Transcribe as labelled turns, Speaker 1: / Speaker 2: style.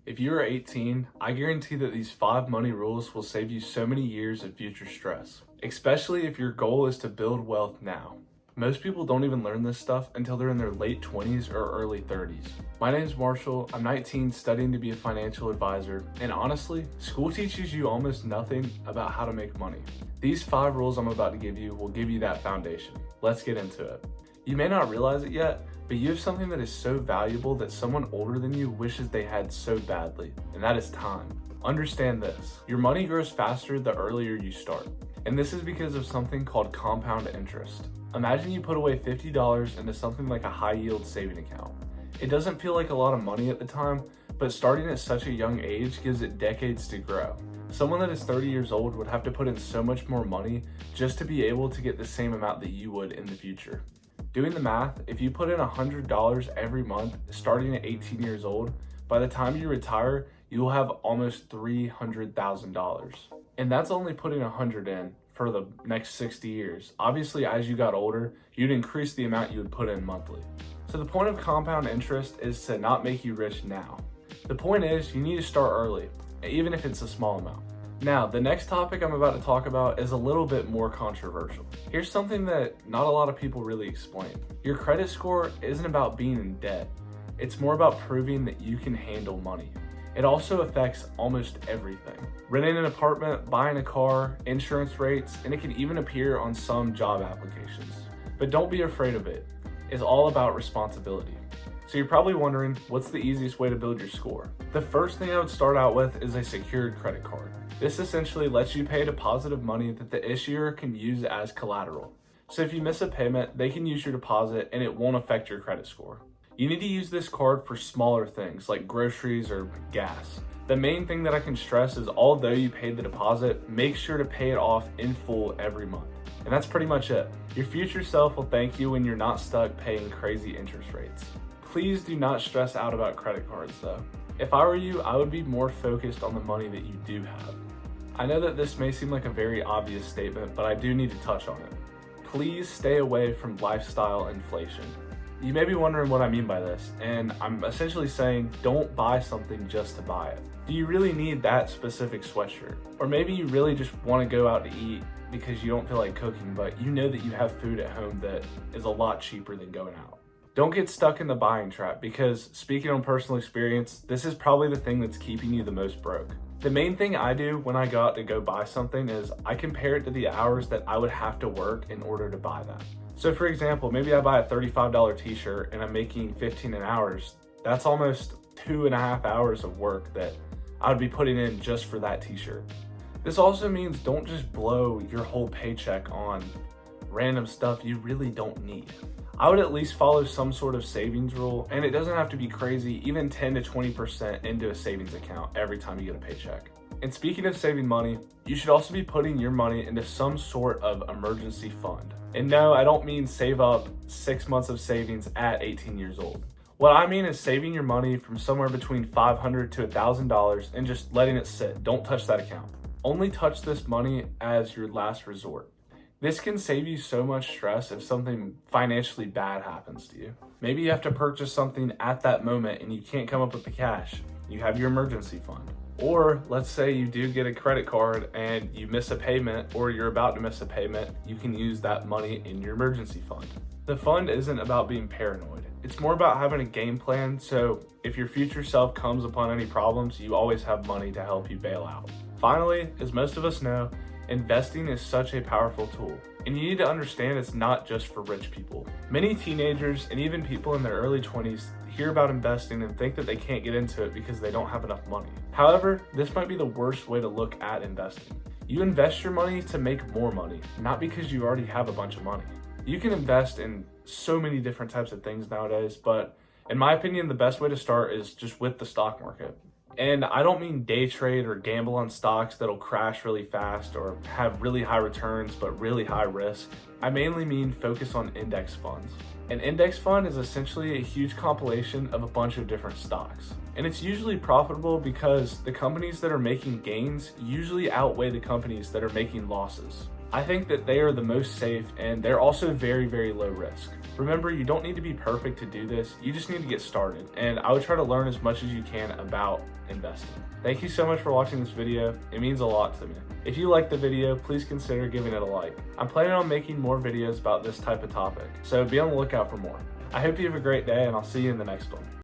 Speaker 1: If you are 18, I guarantee that these 5 money rules will save you so many years of future stress, especially if your goal is to build wealth now. Most people don't even learn this stuff until they're in their late 20s or early 30s. My name is Marshall, I'm 19, studying to be a financial advisor, and honestly, school teaches you almost nothing about how to make money. These 5 rules I'm about to give you will give you that foundation. Let's get into it. You may not realize it yet, but you have something that is so valuable that someone older than you wishes they had so badly, and that is time. Understand this, your money grows faster the earlier you start, and this is because of something called compound interest. Imagine you put away $50 into something like a high yield saving account. It doesn't feel like a lot of money at the time, but starting at such a young age gives it decades to grow. Someone that is 30 years old would have to put in so much more money just to be able to get the same amount that you would in the future. Doing the math, if you put in $100 every month starting at 18 years old, by the time you retire, you will have almost $300,000. And that's only putting $100 in for the next 60 years. Obviously, as you got older, you'd increase the amount you would put in monthly. So the point of compound interest is to not make you rich now. The point is, you need to start early, even if it's a small amount. Now, the next topic I'm about to talk about is a little bit more controversial. Here's something that not a lot of people really explain. Your credit score isn't about being in debt. It's more about proving that you can handle money. It also affects almost everything. Renting an apartment, buying a car, insurance rates, and it can even appear on some job applications. But don't be afraid of it. It's all about responsibility. So you're probably wondering, what's the easiest way to build your score? The first thing I would start out with is a secured credit card. This essentially lets you pay a deposit of money that the issuer can use as collateral. So if you miss a payment, they can use your deposit and it won't affect your credit score. You need to use this card for smaller things like groceries or gas. The main thing that I can stress is although you paid the deposit, make sure to pay it off in full every month. And that's pretty much it. Your future self will thank you when you're not stuck paying crazy interest rates. Please do not stress out about credit cards though. If I were you, I would be more focused on the money that you do have. I know that this may seem like a very obvious statement, but I do need to touch on it. Please stay away from lifestyle inflation. You may be wondering what I mean by this, and I'm essentially saying don't buy something just to buy it. Do you really need that specific sweatshirt? Or maybe you really just want to go out to eat because you don't feel like cooking, but you know that you have food at home that is a lot cheaper than going out. Don't get stuck in the buying trap because, speaking on personal experience, this is probably the thing that's keeping you the most broke. The main thing I do when I go out to go buy something is I compare it to the hours that I would have to work in order to buy that. So for example, maybe I buy a $35 t-shirt and I'm making 15 an hour. That's almost 2.5 hours of work that I would be putting in just for that t-shirt. This also means don't just blow your whole paycheck on random stuff you really don't need. I would at least follow some sort of savings rule, and it doesn't have to be crazy, even 10 to 20% into a savings account every time you get a paycheck. And speaking of saving money, you should also be putting your money into some sort of emergency fund. And no, I don't mean save up 6 months of savings at 18 years old. What I mean is saving your money from somewhere between $500 to $1,000 and just letting it sit. Don't touch that account. Only touch this money as your last resort. This can save you so much stress if something financially bad happens to you. Maybe you have to purchase something at that moment and you can't come up with the cash. You have your emergency fund. Or let's say you do get a credit card and you miss a payment or you're about to miss a payment, you can use that money in your emergency fund. The fund isn't about being paranoid. It's more about having a game plan so if your future self comes upon any problems, you always have money to help you bail out. Finally, as most of us know, investing is such a powerful tool, and you need to understand it's not just for rich people. Many teenagers and even people in their early 20s hear about investing and think that they can't get into it because they don't have enough money. However, this might be the worst way to look at investing. You invest your money to make more money, not because you already have a bunch of money. You can invest in so many different types of things nowadays, but in my opinion, the best way to start is just with the stock market. And I don't mean day trade or gamble on stocks that'll crash really fast or have really high returns but really high risk. I mainly mean focus on index funds. An index fund is essentially a huge compilation of a bunch of different stocks. And it's usually profitable because the companies that are making gains usually outweigh the companies that are making losses. I think that they are the most safe, and they're also very, very low risk. Remember, you don't need to be perfect to do this, you just need to get started, and I would try to learn as much as you can about investing. Thank you so much for watching this video, it means a lot to me. If you liked the video, please consider giving it a like. I'm planning on making more videos about this type of topic, so be on the lookout for more. I hope you have a great day, and I'll see you in the next one.